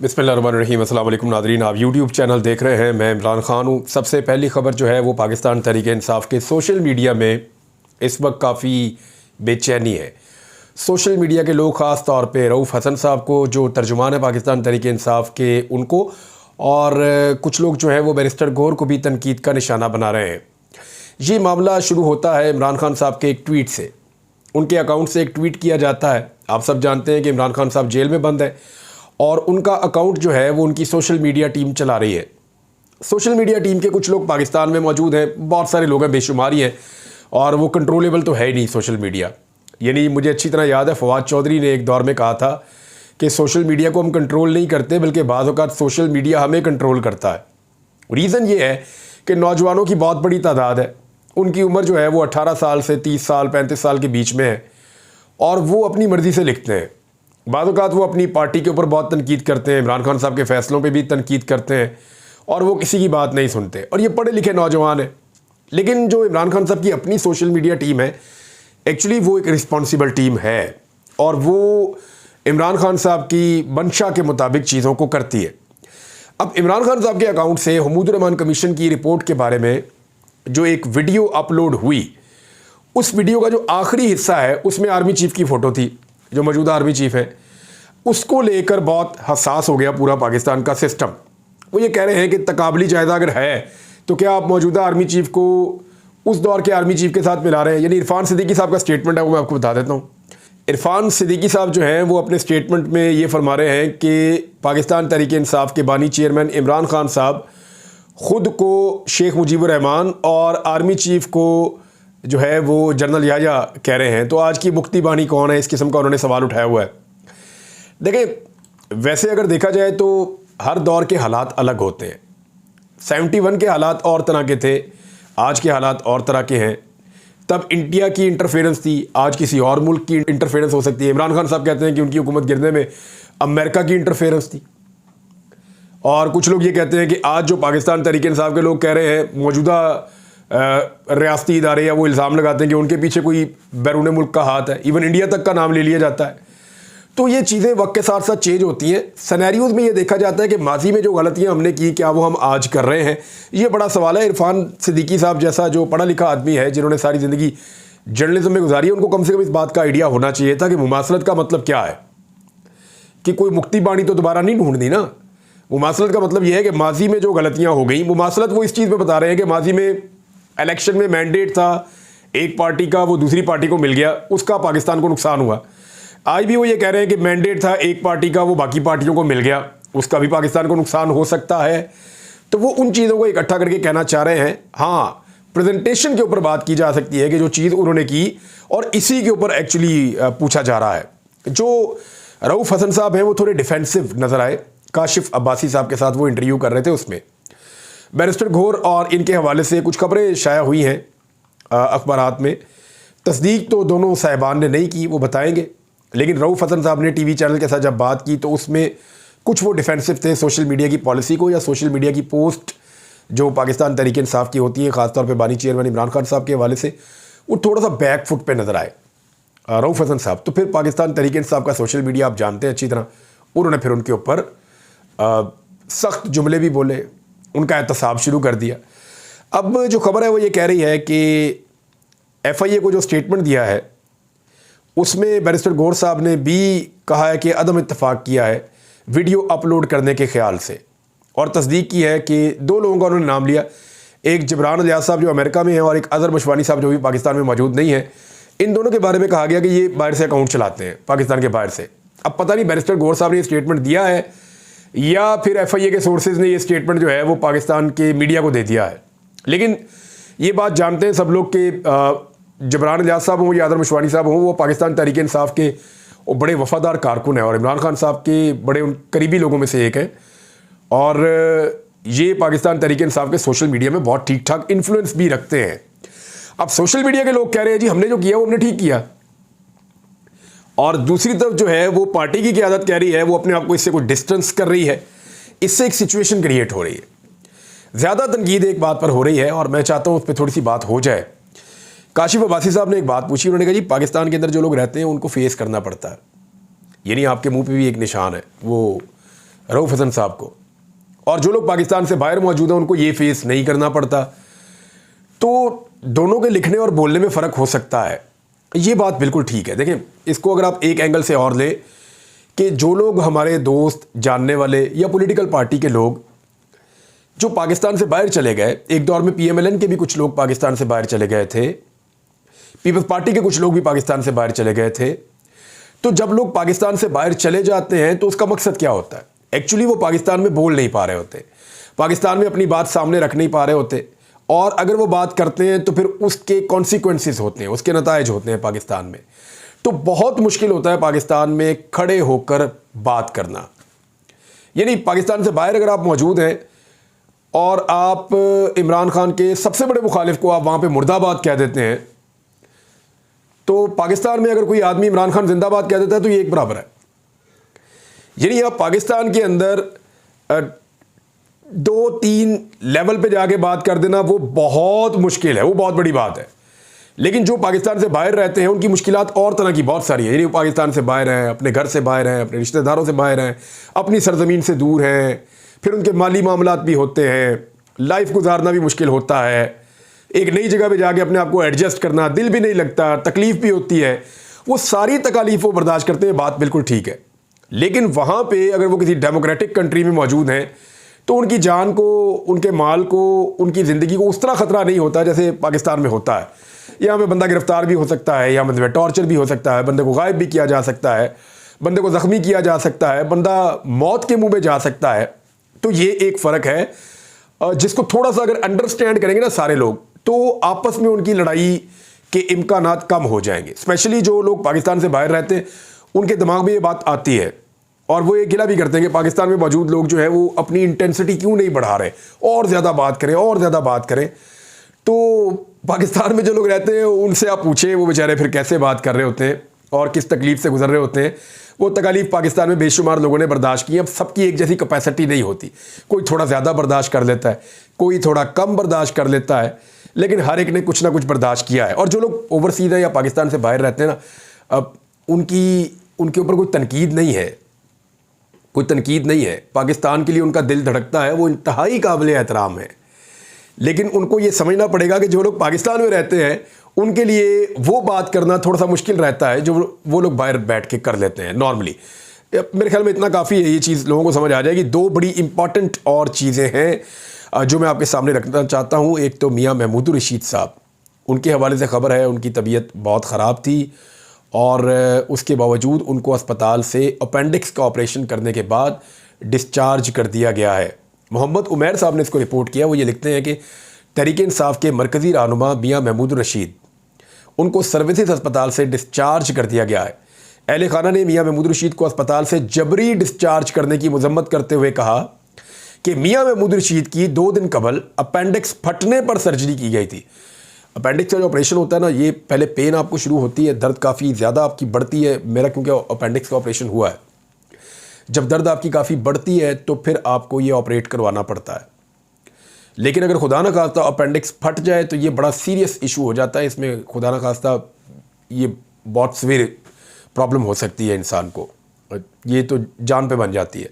बिस्मिल्लाहिर्रहमानिर्रहीम। अस्सलाम वालेकुम नाज़रीन, आप यूट्यूब चैनल देख रहे हैं। मैं इमरान ख़ान हूँ। सबसे पहली ख़बर जो है वो पाकिस्तान तहरीक-ए-इंसाफ़ के सोशल मीडिया में इस वक्त काफ़ी बेचैनी है। सोशल मीडिया के लोग ख़ास तौर पे रऊफ़ हसन साहब को, जो तर्जुमान है पाकिस्तान तहरीक-ए-इंसाफ़ के, उनको और कुछ लोग जो हैं वो बैरिस्टर गौहर को भी तनकीद का निशाना बना रहे हैं। ये मामला शुरू होता है इमरान खान साहब के एक ट्वीट से। उनके अकाउंट से एक ट्वीट किया जाता है। आप सब जानते हैं कि इमरान खान साहब जेल में बंद है और उनका अकाउंट जो है वो उनकी सोशल मीडिया टीम चला रही है। सोशल मीडिया टीम के कुछ लोग पाकिस्तान में मौजूद हैं, बहुत सारे लोग हैं, बेशुमारी हैं, और वो कंट्रोलेबल तो है ही नहीं सोशल मीडिया। यानी मुझे अच्छी तरह याद है फवाद चौधरी ने एक दौर में कहा था कि सोशल मीडिया को हम कंट्रोल नहीं करते बल्कि बाज़ औक़ात सोशल मीडिया हमें कंट्रोल करता है। रीज़न ये है कि नौजवानों की बहुत बड़ी तादाद है, उनकी उम्र जो है वो 18 साल से 30 साल 35 साल के बीच में है और वो अपनी मर्ज़ी से लिखते हैं। बाद औक़ात वो अपनी पार्टी के ऊपर बहुत तनकीद करते हैं, इमरान खान साहब के फ़ैसलों पे भी तनकीद करते हैं और वो किसी की बात नहीं सुनते, और ये पढ़े लिखे नौजवान हैं। लेकिन जो इमरान खान साहब की अपनी सोशल मीडिया टीम है, एक्चुअली वो एक रिस्पॉन्सिबल टीम है और वो इमरान खान साहब की मंशा के मुताबिक चीज़ों को करती है। अब इमरान खान साहब के अकाउंट से हदूद रहमान कमीशन की रिपोर्ट के बारे में जो एक वीडियो अपलोड हुई, उस वीडियो का जो आखिरी हिस्सा है उसमें आर्मी चीफ़ की फ़ोटो थी, जो मौजूदा आर्मी चीफ़ है। उसको लेकर बहुत हसास हो गया पूरा पाकिस्तान का सिस्टम। वो ये कह रहे हैं कि तकाबली जायज़ा अगर है तो क्या आप मौजूदा आर्मी चीफ़ को उस दौर के आर्मी चीफ़ के साथ मिला रहे हैं। यानी इरफान सिद्दीकी साहब का स्टेटमेंट है, वो मैं आपको बता देता हूँ। इरफान सिद्दीकी साहब जो हैं वो अपने स्टेटमेंट में ये फरमा रहे हैं कि पाकिस्तान तहरीक-ए-इंसाफ़ के बानी चेयरमैन इमरान खान साहब ख़ुद को शेख मुजीबुर रहमान और आर्मी चीफ़ को जो है वो जनरल याह्या कह रहे हैं। तो आज की मुफ्ती बानी कौन है, इस किस्म का उन्होंने सवाल उठाया हुआ है। देखिए, वैसे अगर देखा जाए तो हर दौर के हालात अलग होते हैं। 71 के हालात और तरह के थे, आज के हालात और तरह के हैं। तब इंडिया की इंटरफेरेंस थी, आज किसी और मुल्क की इंटरफेरेंस हो सकती है। इमरान खान साहब कहते हैं कि उनकी हुकूमत गिरने में अमेरिका की इंटरफेरेंस थी, और कुछ लोग ये कहते हैं कि आज जो पाकिस्तान तहरीक-ए-इंसाफ़ के लोग कह रहे हैं, मौजूदा रियासती इदारे या वो इल्ज़ाम लगाते हैं कि उनके पीछे कोई बैरून मुल्क का हाथ है। इवन इंडिया तक का नाम ले लिया जाता है। तो ये चीज़ें वक्त के साथ साथ चेंज होती हैं। सिनेरियोज़ में ये देखा जाता है कि माजी में जो गलतियां हमने की, क्या वो हम आज कर रहे हैं, ये बड़ा सवाल है। इरफान सिद्दीकी साहब जैसा जो पढ़ा लिखा आदमी है, जिन्होंने सारी ज़िंदगी जर्नलिज्म में गुजारी है, उनको कम से कम इस बात का आइडिया होना चाहिए था कि मुमासलत का मतलब क्या है, कि कोई मुक्ति बाणी तो दोबारा नहीं ढूंढनी ना। मुमासलत का मतलब यह है कि माजी में जो गलतियाँ हो गई, मुमासलत वो इस चीज़ में बता रहे हैं कि माजी में इलेक्शन में मैंडेट था एक पार्टी का, वो दूसरी पार्टी को मिल गया, उसका पाकिस्तान को नुकसान हुआ। आज भी वो ये कह रहे हैं कि मैंडेट था एक पार्टी का, वो बाकी पार्टियों को मिल गया, उसका भी पाकिस्तान को नुकसान हो सकता है। तो वो उन चीज़ों को इकट्ठा करके कहना चाह रहे हैं। हाँ, प्रेजेंटेशन के ऊपर बात की जा सकती है कि जो चीज़ उन्होंने की, और इसी के ऊपर एक्चुअली पूछा जा रहा है। जो रऊफ़ हसन साहब हैं वो थोड़े डिफेंसिव नज़र आए। काशिफ अब्बासी साहब के साथ वो इंटरव्यू कर रहे थे, उसमें बैरिस्टर गौहर और इनके हवाले से कुछ खबरें शाया हुई हैं अखबारात में। तस्दीक तो दोनों साहिबान ने नहीं की, वो बताएंगे, लेकिन रऊफ़ हसन साहब ने टीवी चैनल के साथ जब बात की तो उसमें कुछ वो डिफेंसिव थे सोशल मीडिया की पॉलिसी को, या सोशल मीडिया की पोस्ट जो पाकिस्तान तहरीक-ए-इंसाफ़ की होती है, ख़ासतौर पर बानी चेयरमैन इमरान खान साहब के हवाले से, वो थोड़ा सा बैक फुट पर नज़र आए रऊफ़ हसन साहब। तो फिर पाकिस्तान तहरीक-ए-इंसाफ़ का सोशल मीडिया आप जानते हैं अच्छी तरह, उन्होंने फिर उनके ऊपर सख्त जुमले भी बोले, उनका एहतसाब शुरू कर दिया। अब जो खबर है वो ये कह रही है कि FIA को जो स्टेटमेंट दिया है उसमें बैरिस्टर गौहर साहब ने भी कहा है कि अदम इत्तफाक किया है वीडियो अपलोड करने के ख्याल से, और तस्दीक की है कि दो लोगों का उन्होंने नाम लिया, एक जबरान अलियास साहब जो अमेरिका में है और एक अज़हर मशवानी साहब जो भी पाकिस्तान में मौजूद नहीं है। इन दोनों के बारे में कहा गया कि ये बाहर से अकाउंट चलाते हैं, पाकिस्तान के बाहर से। अब पता नहीं बैरिस्टर गौहर साहब ने ये स्टेटमेंट दिया है या फिर FIA के सोर्सेज ने ये स्टेटमेंट जो है वो पाकिस्तान के मीडिया को दे दिया है। लेकिन ये बात जानते हैं सब लोग कि जबरान अलियास साहब हों या अज़हर मशवानी साहब हों, वो पाकिस्तान तहरीक-ए-इंसाफ़ के वो बड़े वफ़ादार कारकुन हैं और इमरान खान साहब के बड़े करीबी लोगों में से एक हैं, और ये पाकिस्तान तहरीक-ए-इंसाफ़ के सोशल मीडिया में बहुत ठीक ठाक इन्फ्लुएंस भी रखते हैं। अब सोशल मीडिया के लोग कह रहे हैं जी हमने जो किया वो हमने ठीक किया, और दूसरी तरफ जो है वो पार्टी की क़यादत कह रही है वो अपने आप को इससे कुछ डिस्टेंस कर रही है। इससे एक सिचुएशन क्रिएट हो रही है। ज़्यादा तनकीद एक बात पर हो रही है और मैं चाहता हूँ उस पर थोड़ी सी बात हो जाए। काशिफ अब्बासी साहब ने एक बात पूछी, उन्होंने कहा जी पाकिस्तान के अंदर जो लोग रहते हैं उनको फेस करना पड़ता है, यानी आपके मुंह पे भी एक निशान है, वो रऊफ़ हसन साहब को, और जो लोग पाकिस्तान से बाहर मौजूद हैं उनको ये फेस नहीं करना पड़ता। तो दोनों के लिखने और बोलने में फ़र्क हो सकता है, ये बात बिल्कुल ठीक है। देखें, इसको अगर आप एक एंगल से और ले कि जो लोग हमारे दोस्त, जानने वाले या पॉलिटिकल पार्टी के लोग जो पाकिस्तान से बाहर चले गए, एक दौर में PMLN के भी कुछ लोग पाकिस्तान से बाहर चले गए थे, पीपल्स पार्टी के कुछ लोग भी पाकिस्तान से बाहर चले गए थे। तो जब लोग पाकिस्तान से बाहर चले जाते हैं तो उसका मकसद क्या होता है? एक्चुअली वो पाकिस्तान में बोल नहीं पा रहे होते, पाकिस्तान में अपनी बात सामने रख नहीं पा रहे होते, और अगर वो बात करते हैं तो फिर उसके कॉन्सिक्वेंसेस होते हैं, उसके नताइज होते हैं पाकिस्तान में। तो बहुत मुश्किल होता है पाकिस्तान में खड़े होकर बात करना। यानी पाकिस्तान से बाहर अगर आप मौजूद हैं और आप इमरान खान के सबसे बड़े मुखालिफ को आप वहाँ पे मुर्दाबाद कह देते हैं, तो पाकिस्तान में अगर कोई आदमी इमरान खान जिंदाबाद कह देता है तो ये एक बराबर है। यानी आप पाकिस्तान के अंदर 2-3 लेवल पे जाके बात कर देना वो बहुत मुश्किल है, वो बहुत बड़ी बात है। लेकिन जो पाकिस्तान से बाहर रहते हैं उनकी मुश्किलात और तरह की बहुत सारी है। यानी पाकिस्तान से बाहर हैं, अपने घर से बाहर हैं, अपने रिश्तेदारों से बाहर हैं, अपनी सरजमीन से दूर हैं, फिर उनके माली मामलात भी होते हैं, लाइफ गुजारना भी मुश्किल होता है, एक नई जगह पे जाके अपने आप को एडजस्ट करना, दिल भी नहीं लगता, तकलीफ़ भी होती है। वो सारी तकालीफ वो बर्दाश्त करते हैं, बात बिल्कुल ठीक है। लेकिन वहाँ पे अगर वो किसी डेमोक्रेटिक कंट्री में मौजूद हैं तो उनकी जान को, उनके माल को, उनकी ज़िंदगी को उस तरह ख़तरा नहीं होता जैसे पाकिस्तान में होता है। यहाँ पे बंदा गिरफ्तार भी हो सकता है, यहाँ पे टॉर्चर भी हो सकता है, बंदे को गायब भी किया जा सकता है, बंदे को ज़ख्मी किया जा सकता है, बंदा मौत के मुँह में जा सकता है। तो ये एक फ़र्क है जिसको थोड़ा सा अगर अंडरस्टैंड करेंगे ना सारे लोग, तो आपस में उनकी लड़ाई के इम्कानात कम हो जाएंगे। स्पेशली जो लोग पाकिस्तान से बाहर रहते हैं उनके दिमाग में ये बात आती है, और वो ये गिला भी करते हैं कि पाकिस्तान में मौजूद लोग जो है वो अपनी इंटेंसिटी क्यों नहीं बढ़ा रहे, और ज़्यादा बात करें, और ज़्यादा बात करें। तो पाकिस्तान में जो लोग रहते हैं उनसे आप पूछें वो बेचारे फिर कैसे बात कर रहे होते हैं और किस तकलीफ़ से गुजर रहे होते हैं। वो तकालीफ पाकिस्तान में बेशुमार लोगों ने बर्दाश्त की। अब सबकी एक जैसी कैपेसिटी नहीं होती, कोई थोड़ा ज़्यादा बर्दाश्त कर लेता है, कोई थोड़ा कम बर्दाश्त कर लेता है, लेकिन हर एक ने कुछ ना कुछ बर्दाश्त किया है। और जो लोग ओवरसीज़ हैं या पाकिस्तान से बाहर रहते हैं ना, अब उनके ऊपर कोई तनकीद नहीं है, कोई तनकीद नहीं है। पाकिस्तान के लिए उनका दिल धड़कता है, वो इंतहाई काबिल एहतराम है। लेकिन उनको ये समझना पड़ेगा कि जो लोग पाकिस्तान में रहते हैं उनके लिए वो बात करना थोड़ा सा मुश्किल रहता है जो वो लोग बाहर बैठ के कर लेते हैं नॉर्मली। मेरे ख्याल में इतना काफ़ी है, ये चीज़ लोगों को समझ आ जाएगी। 2 बड़ी इंपॉर्टेंट और चीज़ें हैं जो मैं आपके सामने रखना चाहता हूँ। एक तो मियाँ महमूदुर रशीद साहब, उनके हवाले से ख़बर है उनकी तबीयत बहुत ख़राब थी और उसके बावजूद उनको अस्पताल से अपेंडिक्स का ऑपरेशन करने के बाद डिस्चार्ज कर दिया गया है। मोहम्मद उमैर साहब ने इसको रिपोर्ट किया। वो ये लिखते हैं कि तहरीक-ए-इंसाफ के मरकज़ी रहनुमा मियाँ महमूदुर रशीद, उनको सर्विसेज अस्पताल से डिस्चार्ज कर दिया गया है। अहले खाना ने मियाँ महमूदुर रशीद को अस्पताल से जबरी डिस्चार्ज करने की मजम्मत करते हुए कहा कि मियाँ महमूदुर रशीद की 2 दिन कबल अपेंडिक्स फटने पर सर्जरी की गई थी। अपेंडिक्स का जो ऑपरेशन होता है ना, ये पहले पेन आपको शुरू होती है, दर्द काफ़ी ज़्यादा आपकी बढ़ती है। मेरा क्योंकि अपेंडिक्स का ऑपरेशन हुआ है, जब दर्द आपकी काफ़ी बढ़ती है तो फिर आपको ये ऑपरेट करवाना पड़ता है। लेकिन अगर खुदा न खास्ता अपेंडिक्स फट जाए तो ये बड़ा सीरियस इशू हो जाता है। इसमें खुदा न खास्ता ये बहुत सीवियर प्रॉब्लम हो सकती है इंसान को, ये तो जान पे बन जाती है।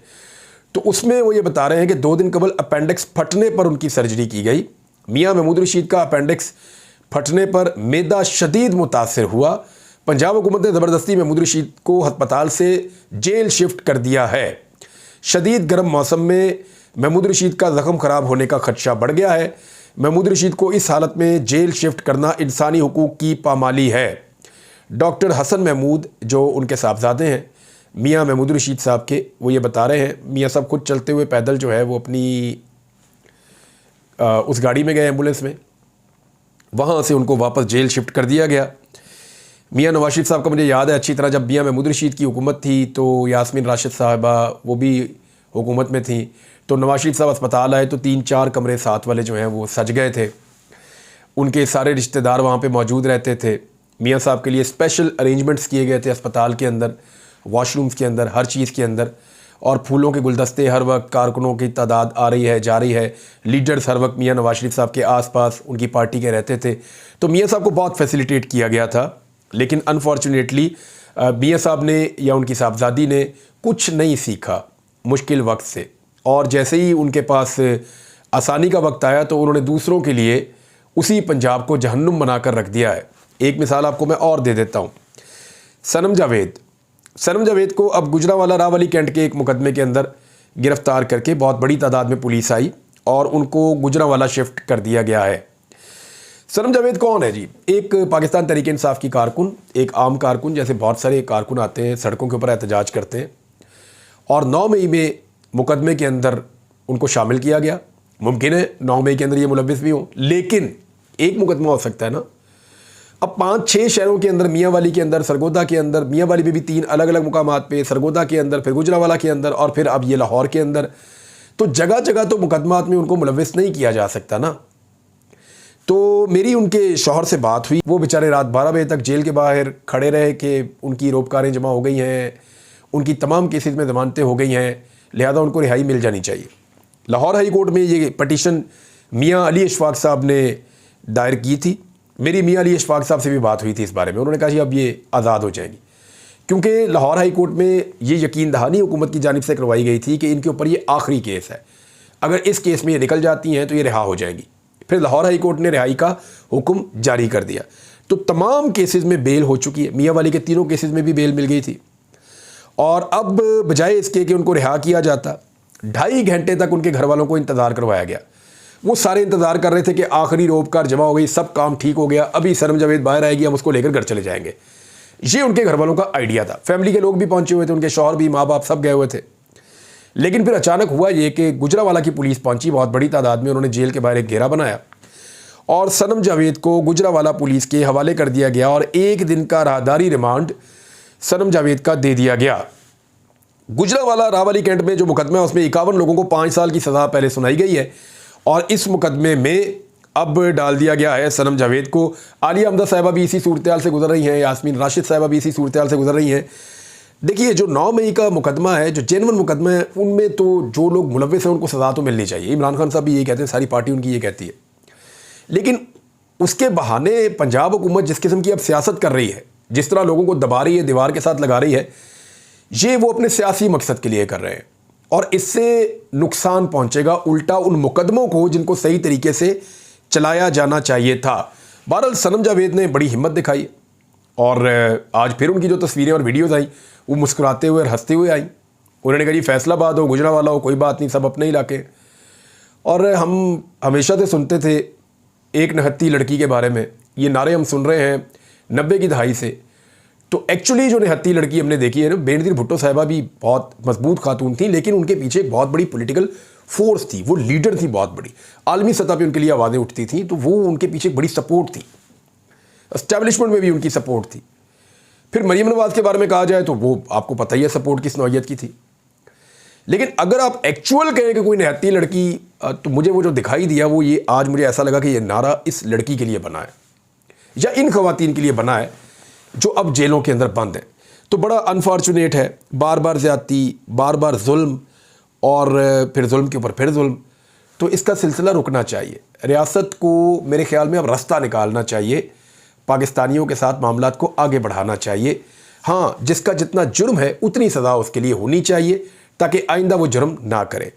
तो उसमें वो ये बता रहे हैं कि 2 दिन कबल अपेंडिक्स फटने पर उनकी सर्जरी की गई। मियाँ महमूदुर रशीद का अपेंडिक्स फटने पर मैदा शदीद मुतासर हुआ। पंजाब हुकूमत ने ज़बरदस्ती महमूदुर रशीद को अस्पताल से जेल शिफ्ट कर दिया है। शदीद गर्म मौसम में महमूदुर रशीद का ज़ख्म ख़राब होने का खदशा बढ़ गया है। महमूदुर रशीद को इस हालत में जेल शिफ्ट करना इंसानी हुकूक की पामाली है। डॉक्टर हसन महमूद जो उनके साहबजादे हैं मियाँ महमूदुर रशीद साहब के, वो ये बता रहे हैं मियाँ साहब खुद चलते हुए पैदल जो है वो अपनी उस गाड़ी में गए एम्बुलेंस में, वहाँ से उनको वापस जेल शिफ्ट कर दिया गया। मियाँ नवाज शरीफ साहब का मुझे याद है अच्छी तरह, जब मियाँ महमूदुर रशीद की हुकूमत थी तो यास्मीन राशिद साहिबा वो भी हुकूमत में थी, तो नवाज शरीफ साहब अस्पताल आए तो 3-4 कमरे साथ वाले जो हैं वो सज गए थे। उनके सारे रिश्तेदार वहाँ पे मौजूद रहते थे। मियाँ साहब के लिए स्पेशल अरेंजमेंट्स किए गए थे अस्पताल के अंदर, वॉशरूम्स के अंदर, हर चीज़ के अंदर, और फूलों के गुलदस्ते हर वक्त, कारकुनों की तादाद आ रही है जा रही है, लीडर्स हर वक्त मियाँ नवाज शरीफ साहब के आसपास उनकी पार्टी के रहते थे। तो मियाँ साहब को बहुत फैसिलिटेट किया गया था। लेकिन अनफॉर्चुनेटली मियाँ साहब ने या उनकी साहबजादी ने कुछ नहीं सीखा। मुश्किल वक्त से, और जैसे ही उनके पास आसानी का वक्त आया तो उन्होंने दूसरों के लिए उसी पंजाब को जहन्नुम बनाकर रख दिया है। एक मिसाल आपको मैं और दे देता हूँ। सनम जावेद को अब गुजरांवाला रावली कैंट के एक मुकदमे के अंदर गिरफ्तार करके बहुत बड़ी तादाद में पुलिस आई और उनको गुजरांवाला शिफ्ट कर दिया गया है। सनम जावेद कौन है जी? एक पाकिस्तान तहरीक इंसाफ की कारकुन, एक आम कारकुन, जैसे बहुत सारे कारकुन आते हैं सड़कों के ऊपर एहतजाज करते हैं, और 9 मई में मुकदमे के अंदर उनको शामिल किया गया। मुमकिन है 9 मई के अंदर ये मुलव्विस भी हों, लेकिन एक मुकदमा हो सकता है ना। अब 5-6 शहरों के अंदर, मियाँ वाली के अंदर, सरगोदा के अंदर, मियाँ वाली में भी 3 अलग अलग मुकामात पे, सरगोदा के अंदर, फिर गुजरांवाला के अंदर, और फिर अब ये लाहौर के अंदर, तो जगह जगह तो मुकदमात में उनको मुलव्विस नहीं किया जा सकता ना। तो मेरी उनके शौहर से बात हुई, वो बेचारे रात 12 बजे तक जेल के बाहर खड़े रहे कि उनकी रोपकारें जमा हो गई हैं, उनकी तमाम केसेस में ज़मानतें हो गई हैं, लिहाजा उनको रिहाई मिल जानी चाहिए। लाहौर हाई कोर्ट में ये पटिशन मियाँ अली इशफाक साहब ने दायर की थी। मेरी मियाँ अली इशफाक साहब से भी बात हुई थी इस बारे में। उन्होंने कहा जी अब ये आज़ाद हो जाएंगी, क्योंकि लाहौर हाई कोर्ट में ये यकीन दहानी हुकूमत की जानिब से करवाई गई थी कि इनके ऊपर ये आखिरी केस है, अगर इस केस में ये निकल जाती हैं तो ये रिहा हो जाएंगी। फिर लाहौर हाई कोर्ट ने रिहाई का हुक्म जारी कर दिया, तो तमाम केसेस में बेल हो चुकी है। मियाँ वाली के 3 केसेस में भी बेल मिल गई थी, और अब बजाय इसके कि उनको रिहा किया जाता, 2.5 घंटे तक उनके घर वालों को इंतज़ार करवाया गया। वो सारे इंतज़ार कर रहे थे कि आखिरी रोपकार जमा हो गई, सब काम ठीक हो गया, अभी सनम जावेद बाहर आएगी, हम उसको लेकर घर चले जाएंगे। ये उनके घर वालों का आइडिया था। फैमिली के लोग भी पहुंचे हुए थे, उनके शौहर भी, माँ बाप सब गए हुए थे। लेकिन फिर अचानक हुआ ये कि गुजरांवाला की पुलिस पहुंची बहुत बड़ी तादाद में। उन्होंने जेल के बाहर एक घेरा बनाया और सनम जावेद को गुजरांवाला पुलिस के हवाले कर दिया गया, और 1 दिन का राहदारी रिमांड सनम जावेद का दे दिया गया। गुजरांवाला रावली कैंट में जो मुकदमा है उसमें 51 लोगों को 5 साल की सज़ा पहले सुनाई गई है, और इस मुकदमे में अब डाल दिया गया है सनम जावेद को। आलिया हमदा साहिबा भी इसी सूरत से गुजर रही हैं, यास्मीन राशिद साहिबा भी इसी सूरत से गुजर रही हैं। देखिए, जो 9 मई का मुकदमा है, जो जेन्युइन मुकदमा है, उनमें तो जो लोग मुलव्विस हैं उनको सज़ा तो मिलनी चाहिए। इमरान खान साहब भी ये कहते हैं, सारी पार्टी उनकी ये कहती है। लेकिन उसके बहाने पंजाब हुकूमत जिस किस्म की अब सियासत कर रही है, जिस तरह लोगों को दबा रही है, दीवार के साथ लगा रही है, ये वो अपने सियासी मकसद के लिए कर रहे हैं, और इससे नुकसान पहुंचेगा उल्टा उन मुकदमों को जिनको सही तरीके से चलाया जाना चाहिए था। बहरहाल सनम जावेद ने बड़ी हिम्मत दिखाई, और आज फिर उनकी जो तस्वीरें और वीडियोज़ आई वो मुस्कुराते हुए और हंसते हुए आई। उन्होंने कहा जी फैसलाबाद हो, गुजरांवाला हो, कोई बात नहीं, सब अपने इलाके। और हम हमेशा से सुनते थे एक निहत्ती लड़की के बारे में, ये नारे हम सुन रहे हैं 90 की दहाई से। तो एक्चुअली जो निहत्ती लड़की हमने देखी है ना, बेनज़ीर भुट्टो साहिबा भी बहुत मजबूत खातून थी, लेकिन उनके पीछे एक बहुत बड़ी पॉलिटिकल फोर्स थी, वो लीडर थी, बहुत बड़ी आलमी सतह पे उनके लिए आवाज़ें उठती थी, तो वो उनके पीछे एक बड़ी सपोर्ट थी, एस्टेब्लिशमेंट में भी उनकी सपोर्ट थी। फिर मरीम नवाज़ के बारे में कहा जाए तो वो आपको पता ही है सपोर्ट किस नौइयत की थी। लेकिन अगर आप एक्चुअल कहें कि कोई निहत्ती लड़की, तो मुझे वो जो दिखाई दिया वो ये, आज मुझे ऐसा लगा कि ये नारा इस लड़की के लिए बना है या इन खवातीन के लिए बना है जो अब जेलों के अंदर बंद हैं। तो बड़ा अनफॉर्चुनेट है, बार बार ज़्यादती, बार बार जुल्म, और फिर जुल्म के ऊपर फिर जुल्म। तो इसका सिलसिला रुकना चाहिए। रियासत को मेरे ख्याल में अब रास्ता निकालना चाहिए, पाकिस्तानियों के साथ मामलात को आगे बढ़ाना चाहिए। हाँ, जिसका जितना जुर्म है उतनी सज़ा उसके लिए होनी चाहिए, ताकि आइंदा वो जुर्म ना करे।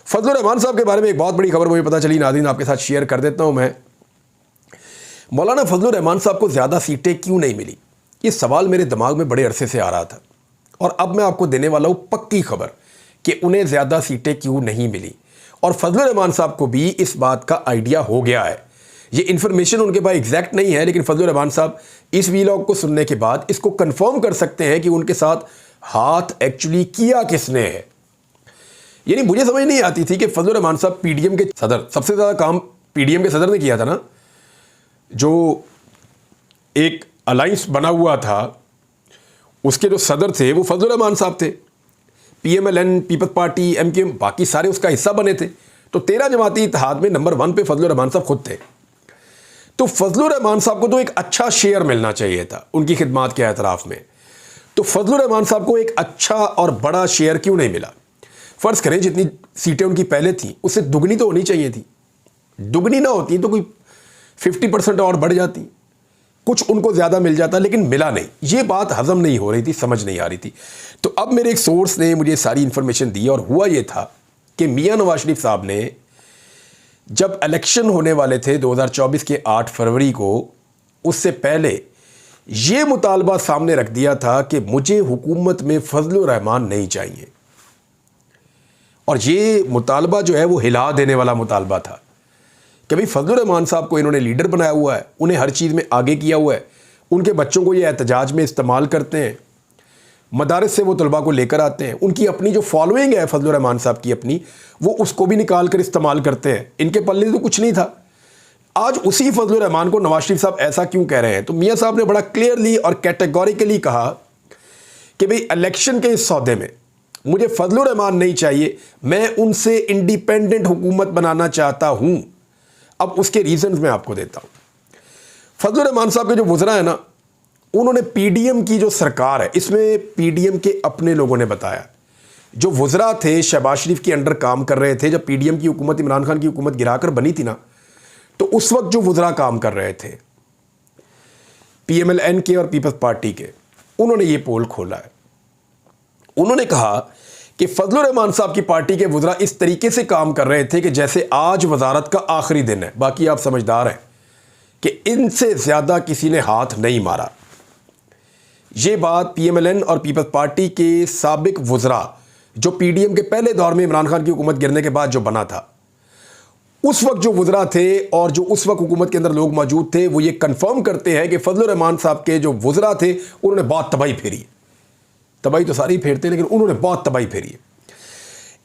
फजलुर रहमान साहब के बारे में एक बहुत बड़ी खबर मुझे पता चली, नाज़रीन आपके साथ शेयर कर देता हूँ मैं। मौलाना फजलुर रहमान साहब को ज़्यादा सीटें क्यों नहीं मिली, ये सवाल मेरे दिमाग में बड़े अरसे से आ रहा था, और अब मैं आपको देने वाला हूँ पक्की खबर कि उन्हें ज़्यादा सीटें क्यों नहीं मिली। और फजलुर रहमान साहब को भी इस बात का आइडिया हो गया है। ये इन्फॉर्मेशन उनके पास एग्जैक्ट नहीं है, लेकिन फजलुर रहमान साहब इस वीलॉग को सुनने के बाद इसको कन्फर्म कर सकते हैं कि उनके साथ हाथ एक्चुअली किया किसने है। यानी मुझे समझ नहीं आती थी कि फजलुर रहमान साहब पीडीएम के सदर, सबसे ज़्यादा काम पीडीएम के सदर ने किया था ना, जो एक अलाइंस बना हुआ था उसके जो सदर थे वो फजलुर रहमान साहब थे। पीएमएलएन, पीपल्स पार्टी, एमकेएम, बाकी सारे उसका हिस्सा बने थे। तो 13 जमाती इत्तेहाद में नंबर 1 पे फजलुर रहमान साहब खुद थे। तो फजलुर रहमान साहब को तो एक अच्छा शेयर मिलना चाहिए था उनकी खिदमात के एतराफ़ में। तो फजलुर रहमान साहब को एक अच्छा और बड़ा शेयर क्यों नहीं मिला? फ़र्ज़ करें जितनी सीटें उनकी पहले थी उससे दुगनी तो होनी चाहिए थी। दुगनी ना होती तो कोई 50% और बढ़ जाती। कुछ उनको ज़्यादा मिल जाता, लेकिन मिला नहीं। ये बात हज़म नहीं हो रही थी, समझ नहीं आ रही थी। तो अब मेरे एक सोर्स ने मुझे सारी इन्फॉर्मेशन दी और हुआ ये था कि मियां नवाज शरीफ साहब ने जब इलेक्शन होने वाले थे 2024 के 8 फरवरी को, उससे पहले ये मुतालबा सामने रख दिया था कि मुझे हुकूमत में फजलुर रहमान नहीं चाहिए। और ये मुतालबा जो है वो हिला देने वाला मुतालबा था कि भाई फजलुर रहमान साहब को इन्होंने लीडर बनाया हुआ है, उन्हें हर चीज़ में आगे किया हुआ है, उनके बच्चों को ये एहतजाज में इस्तेमाल करते हैं, मदारस से वो तलबा को लेकर आते हैं, उनकी अपनी जो फॉलोइंग है फजलुर रहमान साहब की अपनी, वो उसको भी निकाल कर इस्तेमाल करते हैं। इनके पल्ले तो कुछ नहीं था। आज उसी फजलुर रहमान को नवाज शरीफ साहब ऐसा क्यों कह रहे हैं? तो मियाँ साहब ने बड़ा क्लियरली और कैटेगोरिकली कहा कि भाई इलेक्शन के इस सौदे में मुझे फजलुर रहमान नहीं चाहिए, मैं उनसे इंडिपेंडेंट हुकूमत बनाना चाहता हूं। अब उसके रीजंस मैं आपको देता हूं। फजलुर रहमान साहब के जो वज़रा है ना, उन्होंने पीडीएम की जो सरकार है, इसमें पीडीएम के अपने लोगों ने बताया, जो वज़रा थे शहबाज शरीफ के अंडर काम कर रहे थे, जब पीडीएम की हुकूमत इमरान खान की हुकूमत गिराकर बनी थी ना, तो उस वक्त जो वज़रा काम कर रहे थे पीएमएलएन के और पीपल्स पार्टी के, उन्होंने ये पोल खोला है। उन्होंने कहा कि फजलुर रहमान साहब की पार्टी के वज़रा इस तरीके से काम कर रहे थे कि जैसे आज वजारत का आखिरी दिन है। बाकी आप समझदार हैं कि इनसे ज़्यादा किसी ने हाथ नहीं मारा। ये बात पीएमएलएन और पीपल्स पार्टी के साबिक वज़रा, जो पीडीएम के पहले दौर में इमरान खान की हुकूमत गिरने के बाद जो बना था, उस वक्त जो वज़रा थे और जो उस वक्त हुकूमत के अंदर लोग मौजूद थे, वो ये कंफर्म करते हैं कि फजलुर रहमान साहब के जो वज़रा थे उन्होंने बहुत तबाही फेरी। तबाही तो सारी फेरते, लेकिन उन्होंने बहुत तबाही फेरी है।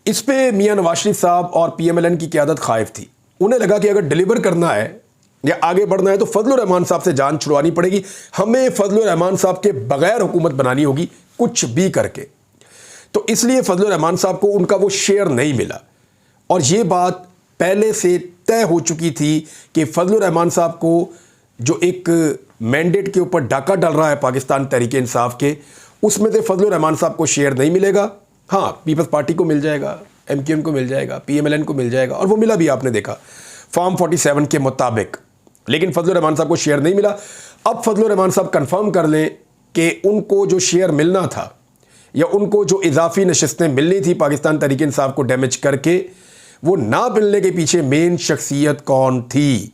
इस पे मियां नवाज शरीफ साहब और पीएमएलएन की क़यादत खाइफ थी। उन्हें लगा कि अगर डिलीवर करना है या आगे बढ़ना है तो फजलुर रहमान साहब से जान छुड़वानी पड़ेगी, हमें फजलुर रहमान साहब के बगैर हुकूमत बनानी होगी, कुछ भी करके। तो इसलिए फजलुर रहमान साहब को उनका वो शेयर नहीं मिला। और ये बात पहले से तय हो चुकी थी कि फजलुर रहमान साहब को जो एक मैंडेट के ऊपर डाका डल रहा है पाकिस्तान तहरीक इंसाफ के, उसमें से फजलुर रहमान साहब को शेयर नहीं मिलेगा। हाँ, पीपल्स पार्टी को मिल जाएगा, एमक्यूएम को मिल जाएगा, पीएमएलएन को मिल जाएगा, और वो मिला भी, आपने देखा फॉर्म 47 के मुताबिक। लेकिन फजलुर रहमान साहब को शेयर नहीं मिला। अब फजलुर रहमान साहब कंफर्म कर लें कि उनको जो शेयर मिलना था या उनको जो इजाफी नशिस्तें मिलनी थी पाकिस्तान तहरीक इंसाफ को डैमेज करके, वो ना मिलने के पीछे मेन शख्सियत कौन थी।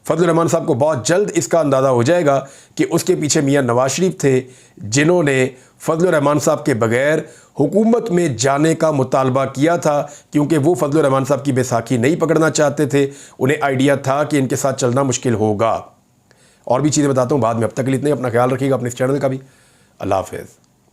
फजलुर रहमान साहब को बहुत जल्द इसका अंदाज़ा हो जाएगा कि उसके पीछे मियां नवाज शरीफ थे, जिन्होंने फजलुर रहमान साहब के बगैर हुकूमत में जाने का मुतालबा किया था, क्योंकि वो फजलुर रहमान साहब की बैसाखी नहीं पकड़ना चाहते थे। उन्हें आइडिया था कि इनके साथ चलना मुश्किल होगा। और भी चीज़ें बताता हूँ बाद में। अब तक के लिए इतना ही। अपना ख्याल रखिएगा, अपने इस चैनल का भी। अल्लाह हाफ़िज़।